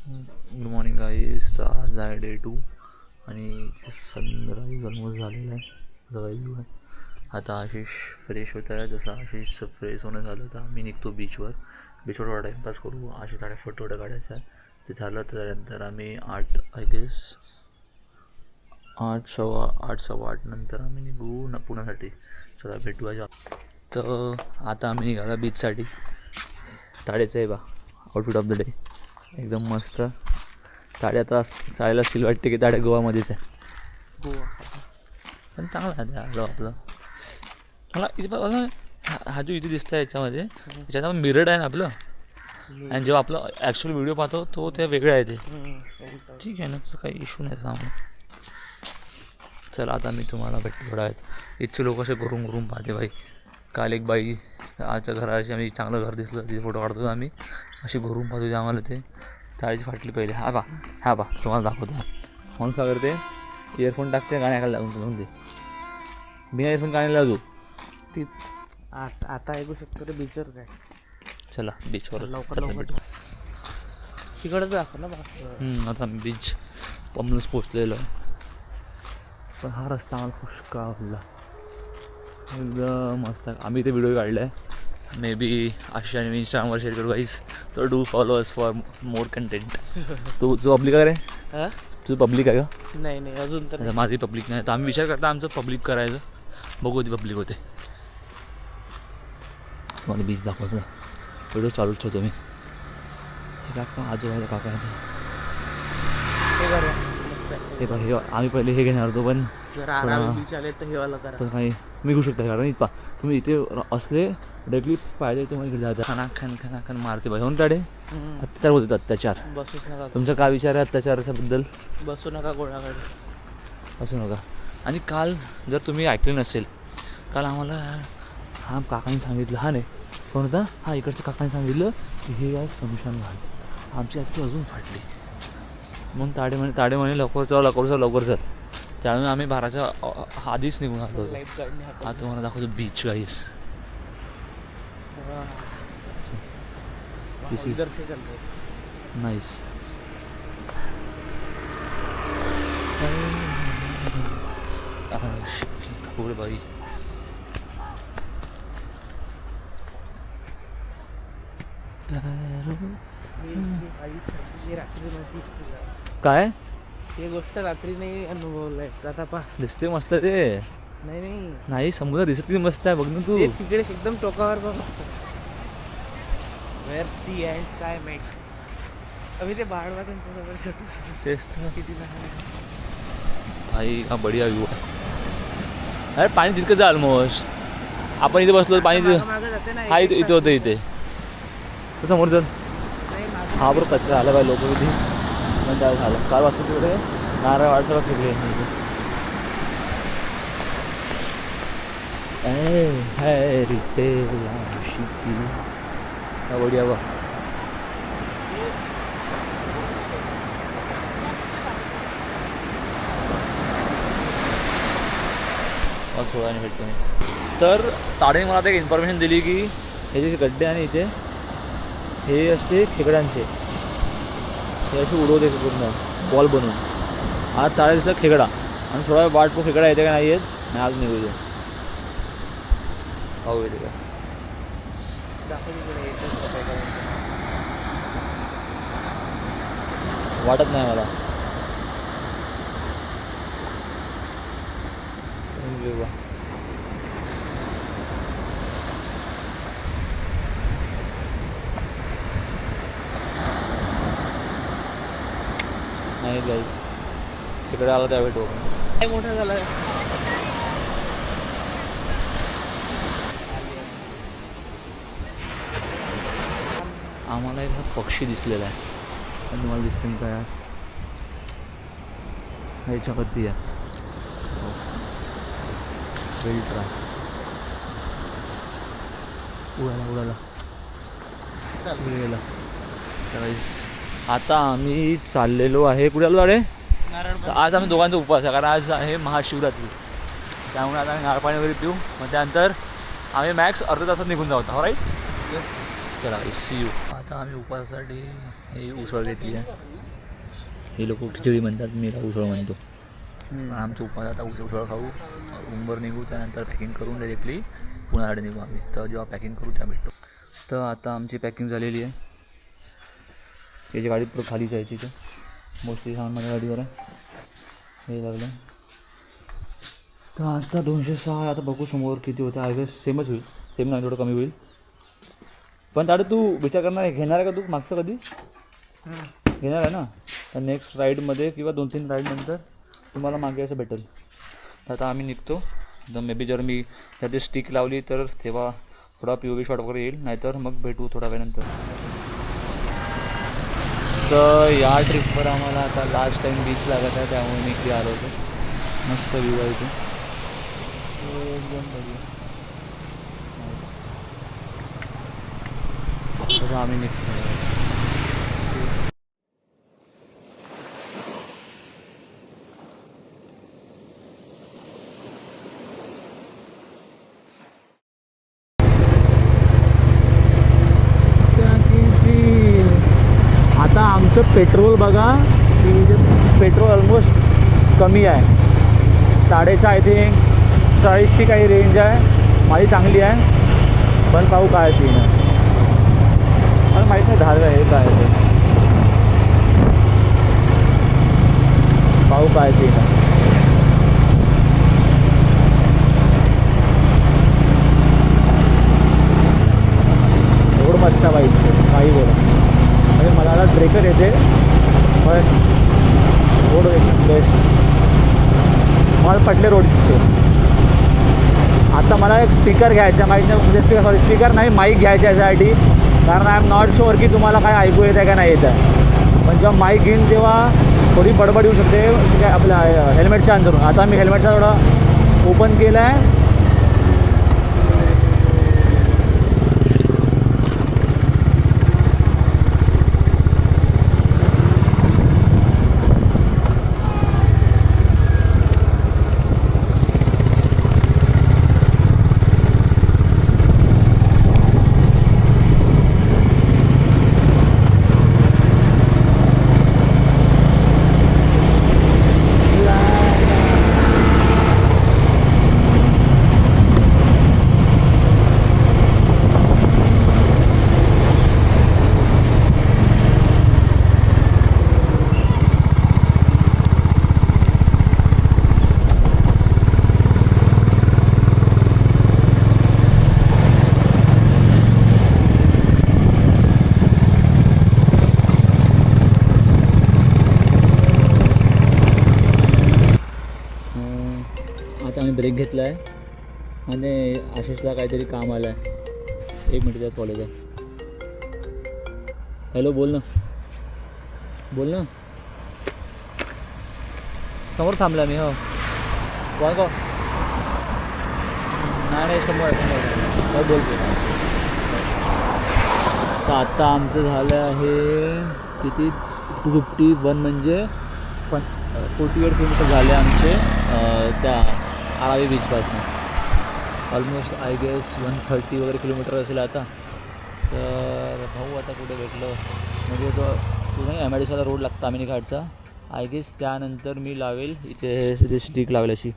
Good morning guys. तर आज आहे डे 2 आणि सनराईज ऑलमोस्ट झालेला आहे. जवळ व्ह्यू आहे. आता आशिष फ्रेश होत आहे. जसं आशिष फ्रेश होणं झालं तर आम्ही निघतो बीचवर थोडा टाईमपास करू. आशिषसाठी फोटो काढायचा आहे. ते झालं त्यानंतर आम्ही 8 आय गेस 8 नंतर आम्ही निघू पुण्यासाठी. चला भेटूया. तर आता आम्ही निघाला बीचसाठी. ताडेचं आहे बा आउटफिट ऑफ द डे. एकदम मस्त. ताडे आता साडेला स्टील वाटते की ताडे गोवामध्येच आहे. गोवा पण चांगला आहे आलो आपलं. मला इथे बघा हा जो इथे दिसतं आहे याच्यामध्ये याच्यात मिरड आहे ना आपलं. आणि जेव्हा आपलं ॲक्च्युअल व्हिडिओ पाहतो तो ते वेगळं आहे. ते ठीक आहे ना, तसं काही इश्यू नाही सामने. चला आता मी तुम्हाला भेटतो थोडा वेळ. इथचे लोक असे घरून पाहते बाई. काल एक बाई आमच्या घराशी आम्ही चांगलं घर दिसलं तिथे फोटो काढतो आम्ही. अशी घरून पाहतो ते आम्हाला. ते ताळीची फाटली पहिले. हा बा तुम्हाला दाखवतो. म्हणून काय करते इयरफोन टाकते गाणे ऐकायला लागून दे. बिना इयरफोन गाणे लावतो ती आता ऐकू शकतो रे बीचवर. काय चला बीचवर लवकर भेटू. तिकडंच दाखव ना. आता आम्ही बीच पमलच पोचलेलो आहे. पण हा रस्ता आम्हाला पुष्कळ आवडला. एकदम मस्त. आम्ही इथे व्हिडिओ काढला आहे. मे बी आशिष आणि मी इंस्टाग्रामवर शेअर करू गाईस. तर do follow us for more content. तू पब्लिक आहे रे? तुझं पब्लिक आहे का? नाही अजून तर माझी पब्लिक नाही. तर आम्ही विचार करता आमचं पब्लिक करायचं. बघू ती पब्लिक होते. मला बीच दाखवतो. व्हिडिओ चालूच ठेवतो मी. काका आजोबाचा काका आहे ते पण. हे आम्ही पहिले हे घेणार होतो पण बीच आले तर हेवाला करा. पण काही मी घेऊ शकता कारण इथं तुम्ही इथे असले डायरेक्टली पाहिजे तुम्हाला इकडे जायचं. खानाखन मारते पाहिजे होऊन ताडे. अत्याचार होते अत्याचार. बसूच नका. तुमचा काय विचार आहे अत्याचाराच्याबद्दल? बसू नका गोळाकडे. असू नका. आणि काल जर तुम्ही ऐकले नसेल, काल आम्हाला हा काकांनी सांगितलं. हा नाही कोण होता? हा इकडच्या काकांनी सांगितलं की हे आहे स्मशान घाट. आमची आत्ती अजून फाटली. म्हणून ताडे म्हणे लवकर चल. त्यामुळे आम्ही 12च्या आधीच निघून आलो. हा तुम्हाला दाखवतो beach guys. This is nice. पुढे बाई काय ही गोष्ट रात्री नाही अनुभवलंय. आता पहा दिसते मस्त ते. नाही समुद्र दिसत किती मस्त आहे बघ ना तू. तिकडे एकदम टोकावर बघ. वेअर सी अँड स्काय मेट. अभि ते बाळवा त्यांच्याजवळ छोटू. तेच तर किती भाई. हा बढिया व्ह्यू आहे. अरे पाणी तितकंच आहे ऑलमोस्ट. आपण इथे बसलो पाणी हा इथे होतं इथे समोर. जर हा बरोबर कचरा आला पाहिजे लोक किती पण त्या झालं. काल वाजता तिकडे नारळ वाटलं फिरले. बढिया बा. थोडा आणि भेटतो मी. तर ताडेने मला आता एक इन्फॉर्मेशन दिली की हे जे गड्डे आणि इथे हे असते खेकड्यांचे. हे असे उडवते पूर्ण बॉल बनवून. आज ताडे दिसला खेकडा आणि थोडा वाट तो खेकडा येते का नाही येत. नाही आज निघू दे पाहू येते का. वाटत नाही मला. नाही गाईस तिकडे आला त्या भेटू. काय मोठा झाला. आम्हाला एक हा पक्षी दिसलेला आहे. पण तुम्हाला दिसते नाही काय ह्याच्यावरती आहे. उडाला गेला. आता आम्ही चाललेलो आहे कुठे आलो ताडे. आज आम्ही दोघांचा उपवास आहे कारण आज आहे महाशिवरात्री. त्यामुळे आता आम्ही नारळ पाणी वगैरे पिऊ. मग त्यानंतर आम्ही मॅक्स अर्ध्या तासात निघून जाऊ. राईट. चला सी यू. आता आम्ही उपवासासाठी ही उसळ घेतली आहे. हे लोक खिचडी म्हणतात, मी उसळ म्हणतो. आमचा उपवास आता उसळ खाऊ, रूमवर निघू, त्यानंतर पॅकिंग करून डायरेक्टली पुण्याकडे निघू आम्ही. तर जेव्हा पॅकिंग करू त्या भेटतो. तर आता आमची पॅकिंग झालेली आहे. त्याची गाडी पुढं खाली जायची तर मोस्टली सामान माझ्या गाडीवर आहे. हे लागलं तर आता 206. आता बघू समोर किती होतं. आय गेस सेमच होईल, सेम नाही थोडं कमी होईल. पण ताडे तू विचार करणार आहे, घेणार आहे का तू मागचं कधी घेणार आहे ना? तर नेक्स्ट राईडमध्ये किंवा 2-3 राईडनंतर तुम्हाला मागे असं भेटेल. तर आता आम्ही निघतो. तर मे बी जर मी त्याची स्टिक लावली तर तेव्हा थोडा POV शॉट वगैरे येईल, नाहीतर मग भेटू थोड्या वेळानंतर. तर या ट्रिपवर आम्हाला आता लास्ट टाईम बीच लागत आहे, त्यामुळे मी इकडे आलो होतो. मस्त व्ह्यू आहे इथे एकदम बघूया. तसं आम्ही निघतो. आता आमचं पेट्रोल बघा की पेट्रोल ऑलमोस्ट कमी आहे. 4.5 आय थिंक 40ची काही रेंज आहे. माझी चांगली आहे, पण पाहू काय सीन आहे. मला माहीत नाही धार आहे काय ते, पाहू काय सीन आहे. रोड मस्त बाईकचे काही बोला. म्हणजे मला आता ब्रेकर येते, पण रोड एकदम बेस्ट. मला पटले रोडचे. आता मला एक स्पीकर घ्यायचा, माहीत नाही म्हणजे स्पीकर नाही, माईक घ्यायचा याच्यासाठी. कारण आय एम नॉट शुअर की तुम्हाला काय ऐकू येत आहे का नाही येत आहे. पण जेव्हा माईक घेईन तेव्हा थोडी बडबड येऊ शकते काय आपल्या हेल्मेटच्या अंतरून. आता मी हेल्मेटचा थोडा ओपन केला आहे. ब्रेक घेतला आहे आणि आशिषला काहीतरी काम आलं आहे. 1 मिनिट त्यात कॉलेज आहे. हॅलो, बोल ना समोर थांबला मी. हो कोण नाही समोर काय बोलतो. तर आता आमचं झालं आहे किती 251 म्हणजे 48 किलोमीटर झाले आमचे त्या आरावी बीचपासून. ऑलमोस्ट आय गेस 130 वगैरे किलोमीटर असेल आता. तर भाऊ आता कुठे भेटलं म्हणजे तो पुढे MIDCला रोड लागतो आमिनी घाटचा. आय गेस त्यानंतर मी लावेल इथे स्टिक लावेल अशी,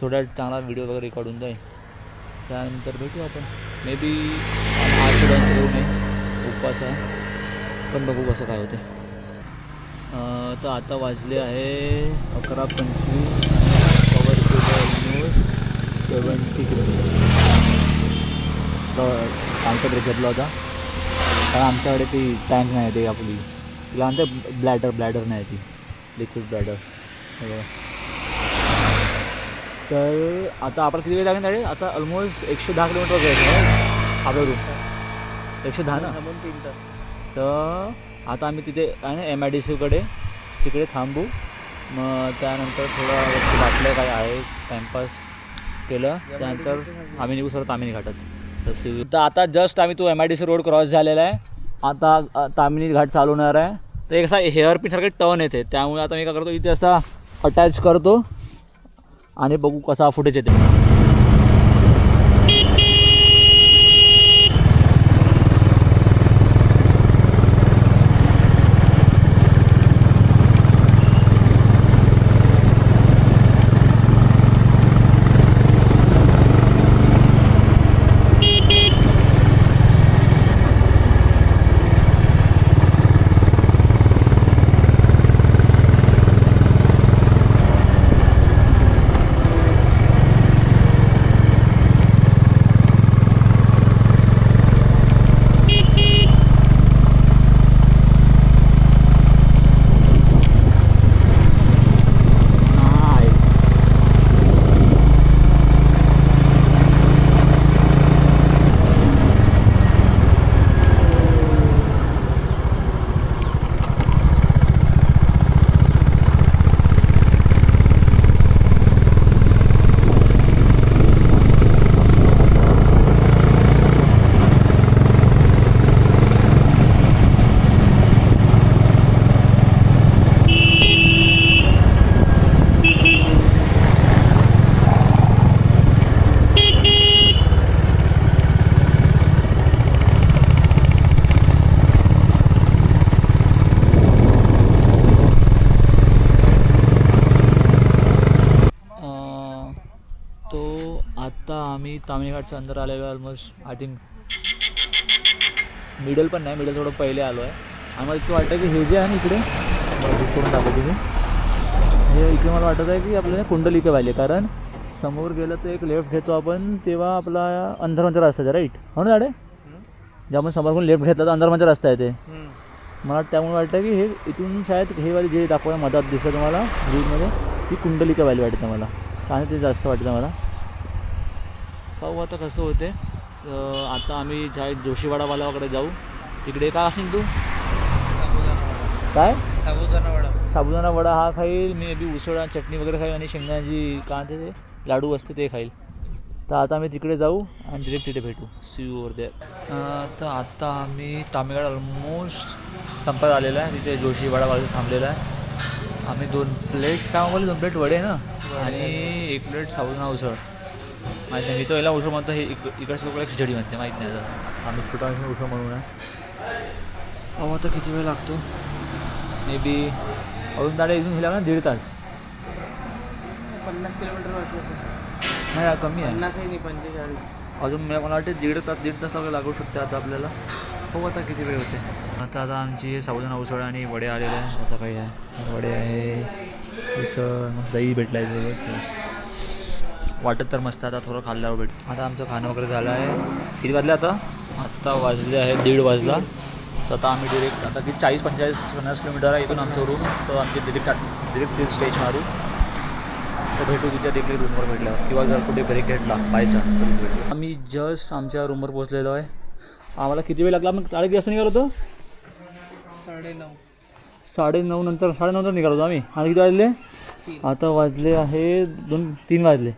सो दॅट चांगला व्हिडिओ वगैरे काढून जाईल. त्यानंतर भेटू आपण. मे बी आज सुद्धा येऊ नये, उपवास आहे, पण बघू कसं काय होते. तर आता वाजले आहे 11:25. कवर केलं 70 किलोमीटर. आमचा ब्रेक घेतला होता कारण आमच्याकडे ती टँक नाही ते आपली तिला म्हणते ब्लॅडर नाही ती लिक्विड ब्लॅडर. तर आता आपण किती वेळ लागेल गाडी. आता ऑलमोस्ट 110 किलोमीटर जायचं आहे आपलं रूम. 110 ना. 3 तास. तर आता आम्ही तिथे आहे ना MIDCकडे तिकडे थांबू. मग त्यानंतर थोडं वाटलं काय आहे टाईमपास केलं. त्यानंतर आम्ही निघू सर तामिनी घाटात. तर आता जस्ट आम्ही तो MIDC रोड क्रॉस झालेला आहे. आता तामिनी घाट चालवणार आहे. तर एक असा हेअरपिनसारखे टर्न येते, त्यामुळे आता मी काय करतो इथे असा अटॅच करतो आणि बघू कसा फुटेज येते. आम्ही तामिळनाडच्या अंदर आलेलो ऑलमोस्ट आय थिंक मिडल पण नाही, मिडल थोडं पहिले आलो आहे. आणि मला इतकं वाटतं की हे जे आहे ना इकडे करून दाखवतो मी, हे इकडे मला वाटत आहे की आपल्याला कुंडलिका व्हायला, कारण समोर गेलं तर एक लेफ्ट घेतो आपण तेव्हा आपला अंधारवनचा रस्ता आहे राईट, हो ना झाडे, जेव्हा आपण समोरून लेफ्ट घेतला तर अंधारवनचा रस्ता आहे ते. मला त्यामुळे वाटतं की हे इथून शाळेत हे वाली जे दाखवा मधात दिसतं तुम्हाला व्ह्यूमध्ये ती कुंडलिका व्हायला वाटतं मला, आणि ते जास्त वाटतं मला. पाहू आता कसं होते. आता आम्ही ज्या जोशीवाडावाल्याकडे जाऊ, तिकडे काय असेल तू काय साबुदाणा वडा हा खाईल मी, बी उसळ चटणी वगैरे खाईल आणि शेंगदाण्याची काय ते लाडू असते ते खाईल. तर आता आम्ही तिकडे जाऊ आणि डिरेक्ट तिथे भेटू. See you over there. तर आता आम्ही तामिळनाड ऑलमोस्ट संपत आलेला आहे. तिथे जोशीवाडा बाजू थांबलेला आहे. आम्ही 2 प्लेट काय मागवले, 2 प्लेट वडे ना आणि 1 प्लेट साबुदाणा उसळ. माहीत नाही, मी तो याला उसळ म्हणतो, हे इकडच्या लोकांना खिचडी म्हणते, माहीत नाही आता. आम्ही छोटा उसळ म्हणून आहे. अहो आता किती वेळ लागतो, मे बी अजून दाडे इथून गेला ना 1.5 तास. 50 किलोमीटर नाही कमी आहे, 45. अजून मला वाटते 1.5 तास लागू शकते आता आपल्याला. हो आता किती वेळ होते. आता आमची साबुदाणा उसळ आणि वडे आलेले आहे. असं काही आहे, वडे आहे, उसळ, दही भेटला आहे. वाटत तर मस्त, आता थोडं खाल्ल्यावर भेट. आता आमचं खाणं वगैरे झालं आहे. किती वाजले आता वाजले आहे 1:30 वाजला. तर आता आम्ही डिरेक्ट आता की 40-50 किलोमीटर आहे इथून आमचं रूम. तर आमची डिरेक्ट ते स्टेज मारू. तर भेटू तिथे डिरेक्टली रूमवर भेटल्यावर, किंवा जर कुठे ब्रेक घेतला बायचा तर तिथे भेटू. आम्ही जस्ट आमच्या रूमवर पोहोचलेलो आहे. आम्हाला किती वेळ लागला, मग किती वाजता निघालो होतो? 9:30 नंतर 9:30 निघालो होतो आम्ही. आणि किती वाजले? आता वाजले आहे 2-3 वाजले.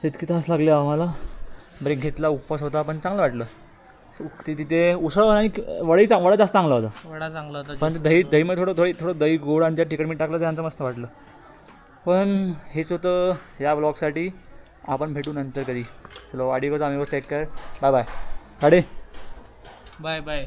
इतके तास लागले आम्हाला. ब्रेक घेतला, उपवास होता पण चांगलं वाटलं. तिथे उसळ आणि वडा जास्त चांगला होता. वडा चांगला होता, पण दहीमध्ये थोडं दही गोड आणि त्यात तिखट मीठ टाकलं, त्यांचं मस्त वाटलं. पण हेच होतं ह्या ब्लॉगसाठी. आपण भेटू नंतर कधी. चलो वाडी गोज आम्ही टेक केअर, बाय बाय. गाडे बाय.